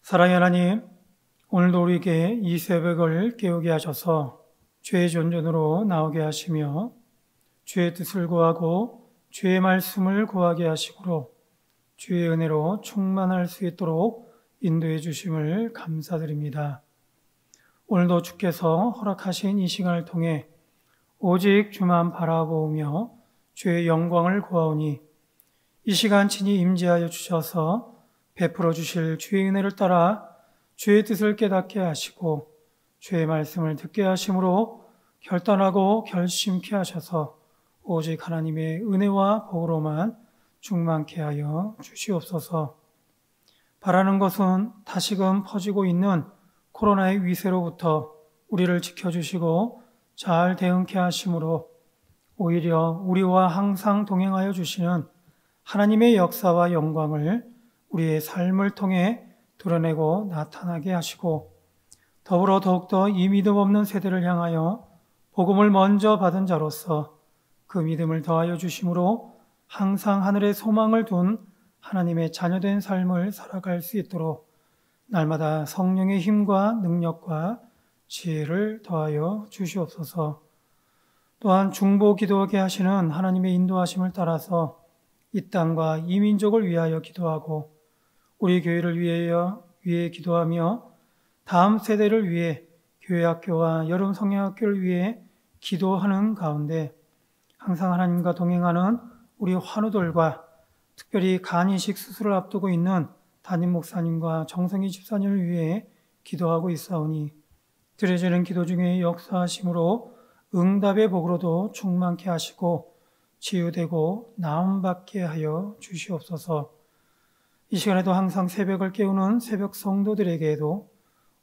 사랑의 하나님, 오늘도 우리에게 이 새벽을 깨우게 하셔서 죄의 존전으로 나오게 하시며 주의 뜻을 구하고 주의 말씀을 구하게 하시므로 주의 은혜로 충만할 수 있도록 인도해 주심을 감사드립니다. 오늘도 주께서 허락하신 이 시간을 통해 오직 주만 바라보며 주의 영광을 구하오니 이 시간 친히 임재하여 주셔서 베풀어 주실 주의 은혜를 따라 주의 뜻을 깨닫게 하시고 주의 말씀을 듣게 하심으로 결단하고 결심케 하셔서 오직 하나님의 은혜와 복으로만 충만케 하여 주시옵소서. 바라는 것은 다시금 퍼지고 있는 코로나의 위세로부터 우리를 지켜주시고 잘 대응케 하심으로 오히려 우리와 항상 동행하여 주시는 하나님의 역사와 영광을 우리의 삶을 통해 드러내고 나타나게 하시고 더불어 더욱더 이 믿음 없는 세대를 향하여 복음을 먼저 받은 자로서 그 믿음을 더하여 주심으로 항상 하늘에 소망을 둔 하나님의 자녀된 삶을 살아갈 수 있도록 날마다 성령의 힘과 능력과 지혜를 더하여 주시옵소서. 또한 중보 기도하게 하시는 하나님의 인도하심을 따라서 이 땅과 이 민족을 위하여 기도하고 우리 교회를 위해 기도하며 다음 세대를 위해 교회학교와 여름 성경학교를 위해 기도하는 가운데 항상 하나님과 동행하는 우리 환우들과 특별히 간 이식 수술을 앞두고 있는 담임 목사님과 정성희 집사님을 위해 기도하고 있사오니 드려지는 기도 중에 역사하심으로 응답의 복으로도 충만케 하시고 치유되고 나음받게 하여 주시옵소서. 이 시간에도 항상 새벽을 깨우는 새벽 성도들에게도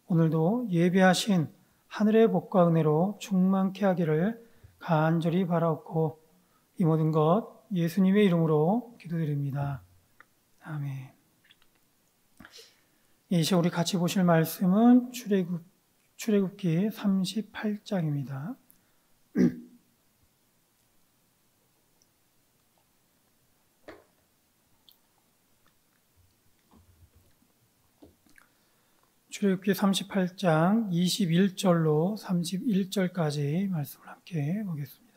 오늘도 예배하신 하늘의 복과 은혜로 충만케 하기를 간절히 바라옵고 이 모든 것 예수님의 이름으로 기도드립니다. 아멘. 이 시간 우리 같이 보실 말씀은 출애굽기 38장입니다. 출애굽기 38장 21절로 31절까지 말씀을 함께 보겠습니다.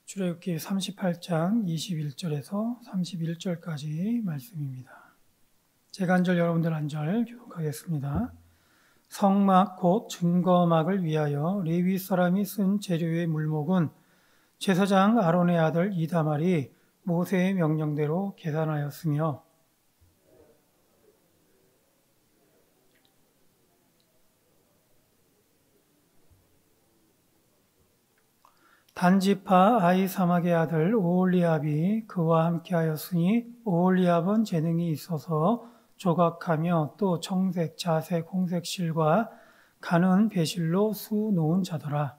출애굽기 38장 21절에서 31절까지 말씀입니다. 제가 한 절 여러분들 한 절 교독하겠습니다. 성막 곧 증거막을 위하여 레위 사람이 쓴 재료의 물목은 제사장 아론의 아들 이다말이 모세의 명령대로 계산하였으며 단지파 아히사막의 아들 오홀리압이 그와 함께하였으니 오홀리압은 재능이 있어서 조각하며 또 청색, 자색, 홍색 실과 가는 배실로 수 놓은 자더라.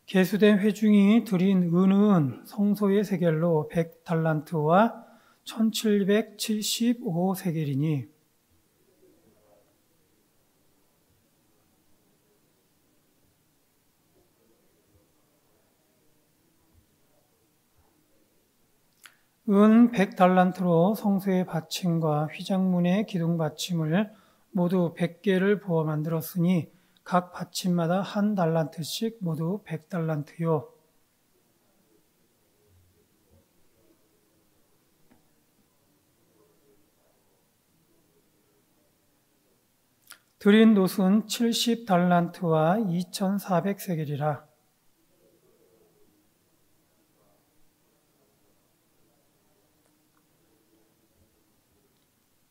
계수된 회중이 드린 은은 성소의 세겔로 100달란트와 1775세겔이니 은 100달란트로 성소의 받침과 휘장문의 기둥 받침을 모두 100개를 부어 만들었으니 각 받침마다 한 달란트씩 모두 100달란트요. 드린 놋은 70달란트와 2400세겔이라.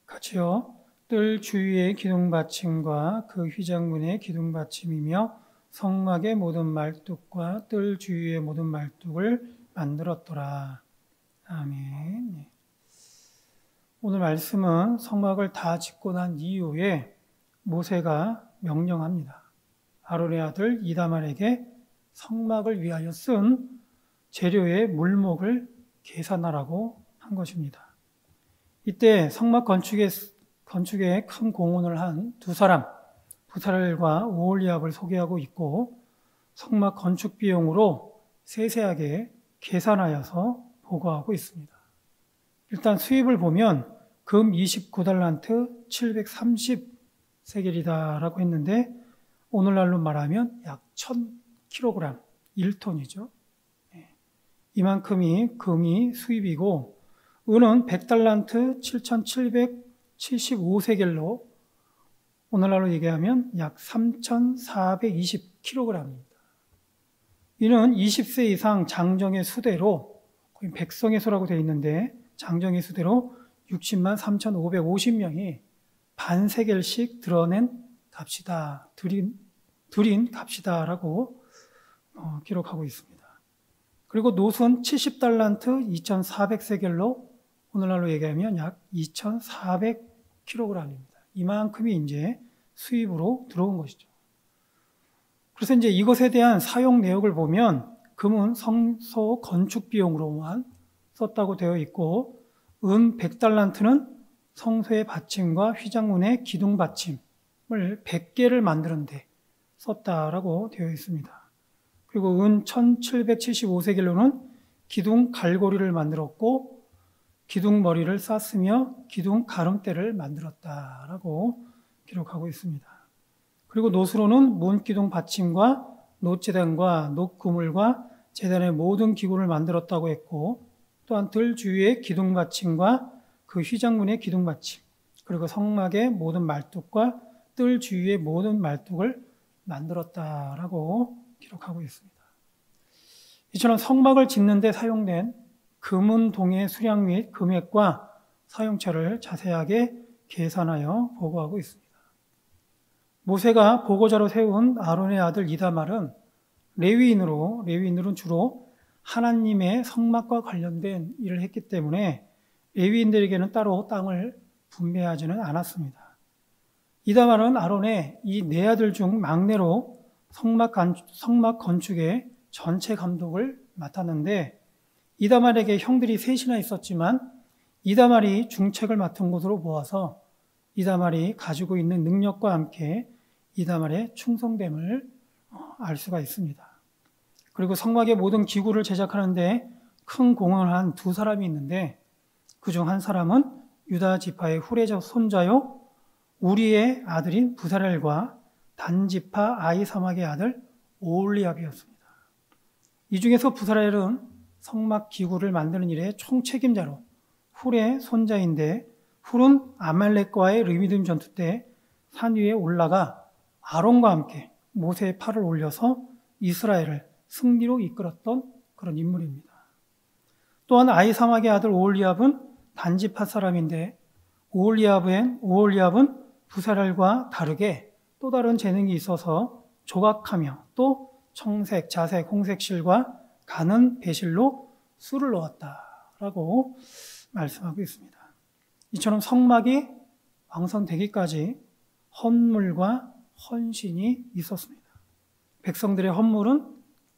같이요. 뜰 주위의 기둥받침과 그 휘장문의 기둥받침이며 성막의 모든 말뚝과 뜰 주위의 모든 말뚝을 만들었더라. 아멘. 오늘 말씀은 성막을 다 짓고 난 이후에 모세가 명령합니다. 아론의 아들 이다말에게 성막을 위하여 쓴 재료의 물목을 계산하라고 한 것입니다. 이때 성막 건축에 큰 공헌을 한 두 사람, 부사렐과 오홀리압을 소개하고 있고 성막 건축 비용으로 세세하게 계산하여서 보고하고 있습니다. 일단 수입을 보면 금 29달란트 730세겔이다라고 했는데 오늘날로 말하면 약 1000kg, 1톤이죠. 이만큼이 금이 수입이고 은은 100달란트 7775세겔로 오늘날로 얘기하면 약 3420kg입니다. 이는 20세 이상 장정의 수대로 거의 백성의 수라고 되어 있는데 장정의 수대로 60만 3,550명이 반세겔씩 드러낸 값이다, 드린 값이다라고 기록하고 있습니다. 그리고 노수는 70달란트 2,400세겔로 오늘날로 얘기하면 약 2,400kg입니다. 이만큼이 이제 수입으로 들어온 것이죠. 그래서 이제 이것에 대한 사용 내역을 보면 금은 성소 건축 비용으로만 썼다고 되어 있고 은 100달란트는 성소의 받침과 휘장문의 기둥 받침을 100개를 만드는 데 썼다라고 되어 있습니다. 그리고 은 1775세겔로는 기둥 갈고리를 만들었고 기둥 머리를 쌌으며 기둥 가름대를 만들었다라고 기록하고 있습니다. 그리고 노수로는 문기둥 받침과 놋재단과 놋그물과 재단의 모든 기구를 만들었다고 했고 또한 들 주위의 기둥 받침과 그 휘장문의 기둥 받침 그리고 성막의 모든 말뚝과 뜰 주위의 모든 말뚝을 만들었다라고 기록하고 있습니다. 이처럼 성막을 짓는 데 사용된 금은 동의 수량 및 금액과 사용처를 자세하게 계산하여 보고하고 있습니다. 모세가 보고자로 세운 아론의 아들 이다말은 레위인들은 주로 하나님의 성막과 관련된 일을 했기 때문에 레위인들에게는 따로 땅을 분배하지는 않았습니다. 이다말은 아론의 이 네 아들 중 막내로 성막 건축의 전체 감독을 맡았는데 이다말에게 형들이 셋이나 있었지만 이다말이 중책을 맡은 것으로 보아서 이다말이 가지고 있는 능력과 함께 이다말의 충성됨을 알 수가 있습니다. 그리고 성막의 모든 기구를 제작하는데 큰 공헌을 한 두 사람이 있는데 그중 한 사람은 유다 지파의 후레자 손자요 우리의 아들인 부사렐과 단 지파 아이사막의 아들 오홀리압이었습니다. 이 중에서 부사렐은 성막 기구를 만드는 일의 총책임자로 훌의 손자인데 훌은 아말렉과의 르미딤 전투 때 산 위에 올라가 아론과 함께 모세의 팔을 올려서 이스라엘을 승리로 이끌었던 그런 인물입니다. 또한 아이사막의 아들 오홀리압은 단지파 사람인데 오홀리압은 부사렐과 다르게 또 다른 재능이 있어서 조각하며 또 청색, 자색, 홍색 실과 가는 배실로 술을 놓았다라고 말씀하고 있습니다. 이처럼 성막이 완성되기까지 헌물과 헌신이 있었습니다. 백성들의 헌물은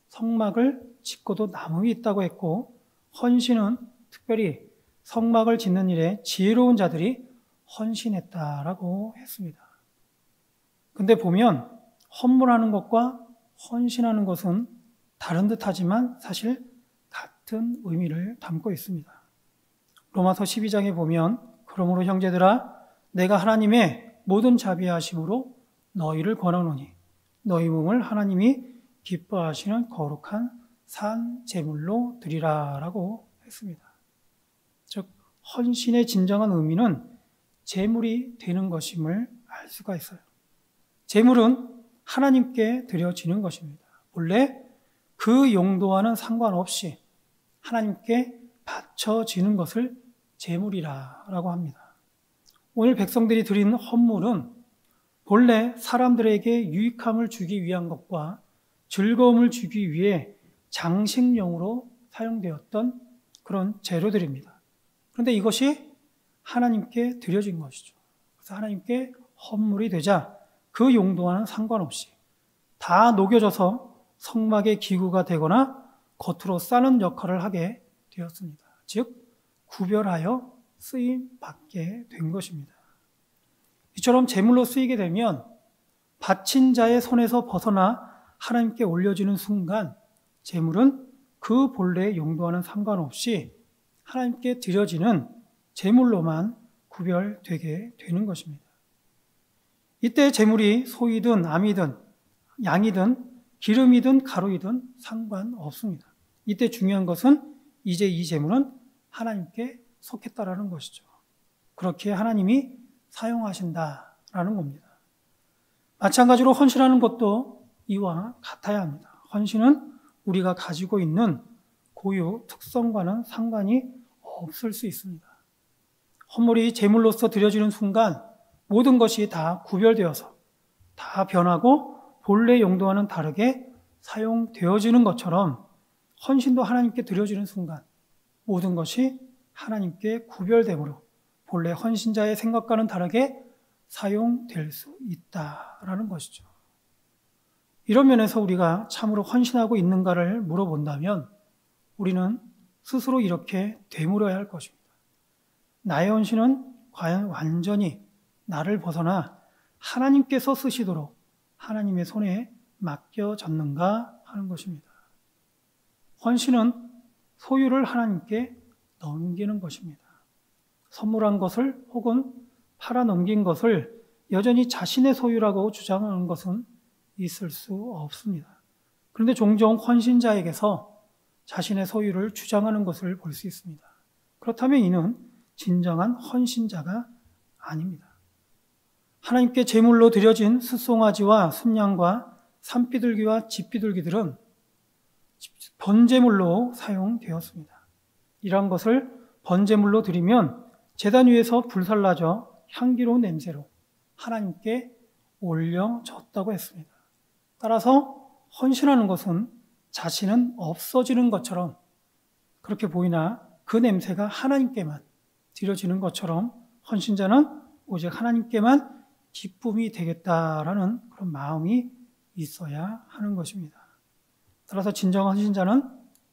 성막을 짓고도 남음이 있다고 했고 헌신은 특별히 성막을 짓는 일에 지혜로운 자들이 헌신했다라고 했습니다. 근데 보면 헌물하는 것과 헌신하는 것은 다른 듯하지만 사실 같은 의미를 담고 있습니다. 로마서 12장에 보면 그러므로 형제들아 내가 하나님의 모든 자비하심으로 너희를 권하노니 너희 몸을 하나님이 기뻐하시는 거룩한 산 제물로 드리라라고 했습니다. 즉 헌신의 진정한 의미는 제물이 되는 것임을 알 수가 있어요. 제물은 하나님께 드려지는 것입니다. 본래 그 용도와는 상관없이 하나님께 바쳐지는 것을 제물이라고 합니다. 오늘 백성들이 드린 헌물은 본래 사람들에게 유익함을 주기 위한 것과 즐거움을 주기 위해 장식용으로 사용되었던 그런 재료들입니다. 그런데 이것이 하나님께 드려진 것이죠. 그래서 하나님께 헌물이 되자 그 용도와는 상관없이 다 녹여져서 성막의 기구가 되거나 겉으로 싸는 역할을 하게 되었습니다. 즉 구별하여 쓰임 받게 된 것입니다. 이처럼 제물로 쓰이게 되면 바친 자의 손에서 벗어나 하나님께 올려지는 순간 제물은 그 본래의 용도와는 상관없이 하나님께 드려지는 제물로만 구별되게 되는 것입니다. 이때 제물이 소이든 암이든 양이든 기름이든 가루이든 상관없습니다. 이때 중요한 것은 이제 이 제물은 하나님께 속했다라는 것이죠. 그렇게 하나님이 사용하신다라는 겁니다. 마찬가지로 헌신하는 것도 이와 같아야 합니다. 헌신은 우리가 가지고 있는 고유 특성과는 상관이 없을 수 있습니다. 헌물이 제물로서 드려지는 순간 모든 것이 다 구별되어서 다 변하고 본래 용도와는 다르게 사용되어지는 것처럼 헌신도 하나님께 드려지는 순간 모든 것이 하나님께 구별되므로 본래 헌신자의 생각과는 다르게 사용될 수 있다라는 것이죠. 이런 면에서 우리가 참으로 헌신하고 있는가를 물어본다면 우리는 스스로 이렇게 되물어야 할 것입니다. 나의 헌신은 과연 완전히 나를 벗어나 하나님께서 쓰시도록 하나님의 손에 맡겨졌는가 하는 것입니다. 헌신은 소유를 하나님께 넘기는 것입니다. 선물한 것을 혹은 팔아 넘긴 것을 여전히 자신의 소유라고 주장하는 것은 있을 수 없습니다. 그런데 종종 헌신자에게서 자신의 소유를 주장하는 것을 볼 수 있습니다. 그렇다면 이는 진정한 헌신자가 아닙니다. 하나님께 제물로 드려진 숫송아지와 순양과 산비둘기와 집비둘기들은 번제물로 사용되었습니다. 이러한 것을 번제물로 드리면 제단 위에서 불살라져 향기로운 냄새로 하나님께 올려졌다고 했습니다. 따라서 헌신하는 것은 자신은 없어지는 것처럼 그렇게 보이나 그 냄새가 하나님께만 드려지는 것처럼 헌신자는 오직 하나님께만 기쁨이 되겠다라는 그런 마음이 있어야 하는 것입니다. 따라서 진정한 헌신자는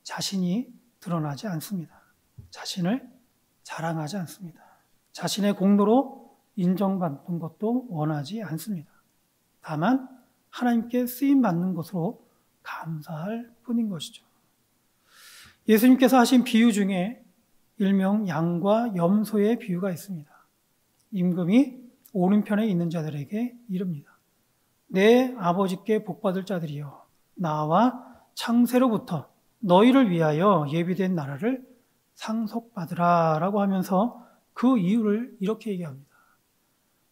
자신이 드러나지 않습니다. 자신을 자랑하지 않습니다. 자신의 공로로 인정받는 것도 원하지 않습니다. 다만 하나님께 쓰임받는 것으로 감사할 뿐인 것이죠. 예수님께서 하신 비유 중에 일명 양과 염소의 비유가 있습니다. 임금이 오른편에 있는 자들에게 이릅니다. 내 아버지께 복받을 자들이여 나와 창세로부터 너희를 위하여 예비된 나라를 상속받으라 라고 하면서 그 이유를 이렇게 얘기합니다.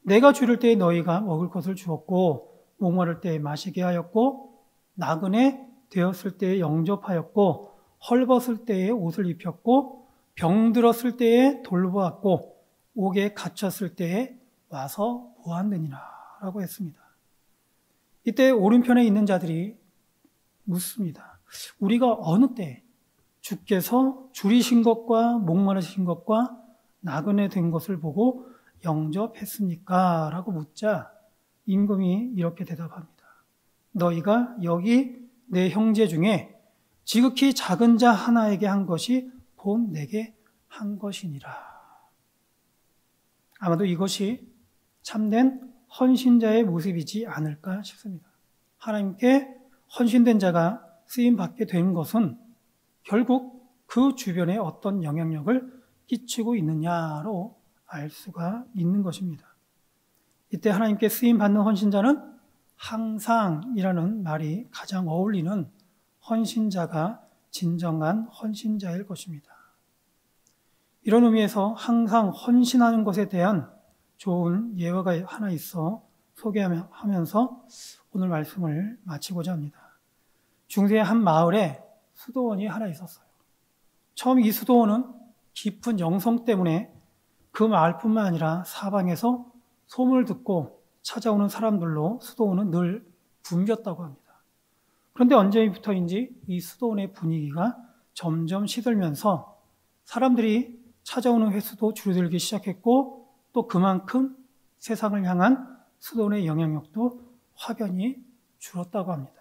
내가 줄일 때에 너희가 먹을 것을 주었고 목마를 때에 마시게 하였고 나그네 되었을 때에 영접하였고 헐벗을 때에 옷을 입혔고 병들었을 때에 돌보았고 옥에 갇혔을 때에 와서 보았느니라 라고 했습니다. 이때 오른편에 있는 자들이 묻습니다. 우리가 어느 때 주께서 줄이신 것과 목마르신 것과 나그네 된 것을 보고 영접했습니까? 라고 묻자 임금이 이렇게 대답합니다. 너희가 여기 내 형제 중에 지극히 작은 자 하나에게 한 것이 본 내게 한 것이니라. 아마도 이것이 참된 헌신자의 모습이지 않을까 싶습니다. 하나님께 헌신된 자가 쓰임받게 된 것은 결국 그 주변에 어떤 영향력을 끼치고 있느냐로 알 수가 있는 것입니다. 이때 하나님께 쓰임받는 헌신자는 항상이라는 말이 가장 어울리는 헌신자가 진정한 헌신자일 것입니다. 이런 의미에서 항상 헌신하는 것에 대한 좋은 예화가 하나 있어 소개하면서 오늘 말씀을 마치고자 합니다. 중세의 한 마을에 수도원이 하나 있었어요. 처음 이 수도원은 깊은 영성 때문에 그 마을뿐만 아니라 사방에서 소문을 듣고 찾아오는 사람들로 수도원은 늘 붐볐다고 합니다. 그런데 언제부터인지 이 수도원의 분위기가 점점 시들면서 사람들이 찾아오는 횟수도 줄어들기 시작했고 또 그만큼 세상을 향한 수도원의 영향력도 확연히 줄었다고 합니다.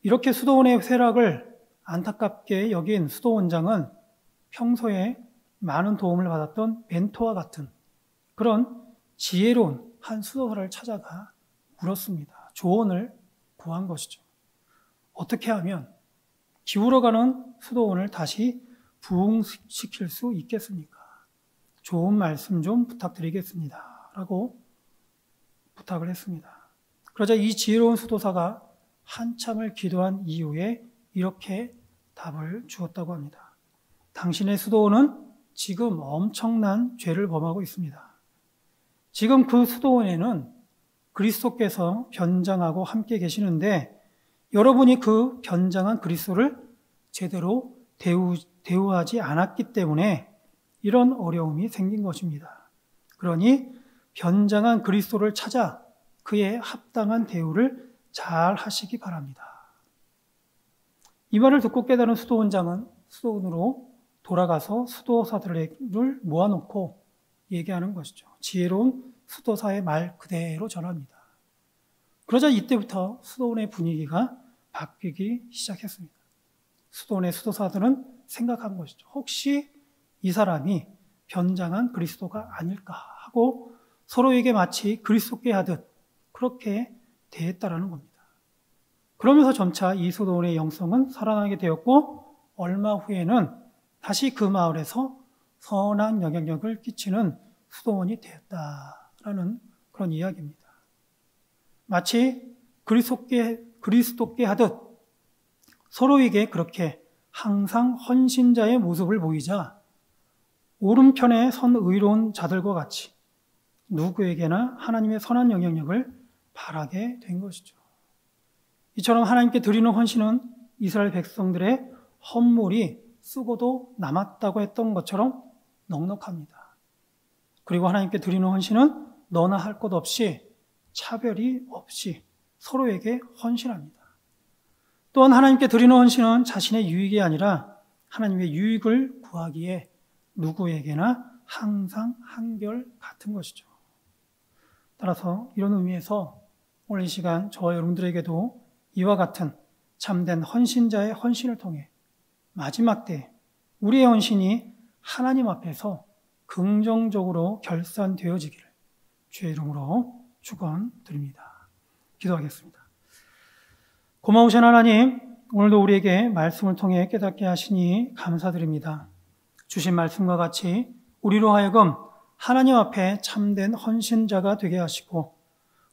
이렇게 수도원의 쇠락을 안타깝게 여긴 수도원장은 평소에 많은 도움을 받았던 멘토와 같은 그런 지혜로운 한 수도사를 찾아가 물었습니다. 조언을 구한 것이죠. 어떻게 하면 기울어가는 수도원을 다시 부흥시킬 수 있겠습니까? 좋은 말씀 좀 부탁드리겠습니다. 라고 부탁을 했습니다. 그러자 이 지혜로운 수도사가 한참을 기도한 이후에 이렇게 답을 주었다고 합니다. 당신의 수도원은 지금 엄청난 죄를 범하고 있습니다. 지금 그 수도원에는 그리스도께서 변장하고 함께 계시는데 여러분이 그 변장한 그리스도를 제대로 대우하지 않았기 때문에 이런 어려움이 생긴 것입니다. 그러니 변장한 그리스도를 찾아 그의 합당한 대우를 잘 하시기 바랍니다. 이 말을 듣고 깨달은 수도원장은 수도원으로 돌아가서 수도사들을 모아놓고 얘기하는 것이죠. 지혜로운 수도사의 말 그대로 전합니다. 그러자 이때부터 수도원의 분위기가 바뀌기 시작했습니다. 수도원의 수도사들은 생각한 것이죠. 혹시 이 사람이 변장한 그리스도가 아닐까 하고 서로에게 마치 그리스도께 하듯 그렇게 대했다라는 겁니다. 그러면서 점차 이 수도원의 영성은 살아나게 되었고 얼마 후에는 다시 그 마을에서 선한 영향력을 끼치는 수도원이 되었다라는 그런 이야기입니다. 마치 그리스도께 하듯 서로에게 그렇게 항상 헌신자의 모습을 보이자 오른편에 선 의로운 자들과 같이 누구에게나 하나님의 선한 영향력을 바라게 된 것이죠. 이처럼 하나님께 드리는 헌신은 이스라엘 백성들의 헌물이 쓰고도 남았다고 했던 것처럼 넉넉합니다. 그리고 하나님께 드리는 헌신은 너나 할 것 없이 차별이 없이 서로에게 헌신합니다. 또한 하나님께 드리는 헌신은 자신의 유익이 아니라 하나님의 유익을 구하기에 누구에게나 항상 한결 같은 것이죠. 따라서 이런 의미에서 오늘 이 시간 저와 여러분들에게도 이와 같은 참된 헌신자의 헌신을 통해 마지막 때 우리의 헌신이 하나님 앞에서 긍정적으로 결산되어지기를 주의 이름으로 축원드립니다. 기도하겠습니다. 고마우신 하나님, 오늘도 우리에게 말씀을 통해 깨닫게 하시니 감사드립니다. 주신 말씀과 같이 우리로 하여금 하나님 앞에 참된 헌신자가 되게 하시고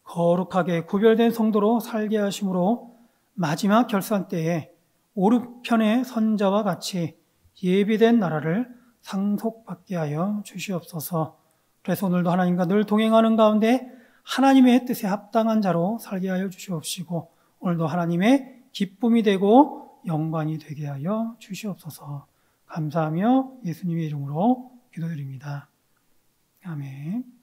거룩하게 구별된 성도로 살게 하심으로 마지막 결산 때에 오른편의 선자와 같이 예비된 나라를 상속받게 하여 주시옵소서. 그래서 오늘도 하나님과 늘 동행하는 가운데 하나님의 뜻에 합당한 자로 살게 하여 주시옵시고 오늘도 하나님의 기쁨이 되고 영광이 되게 하여 주시옵소서. 감사하며 예수님의 이름으로 기도드립니다. 아멘.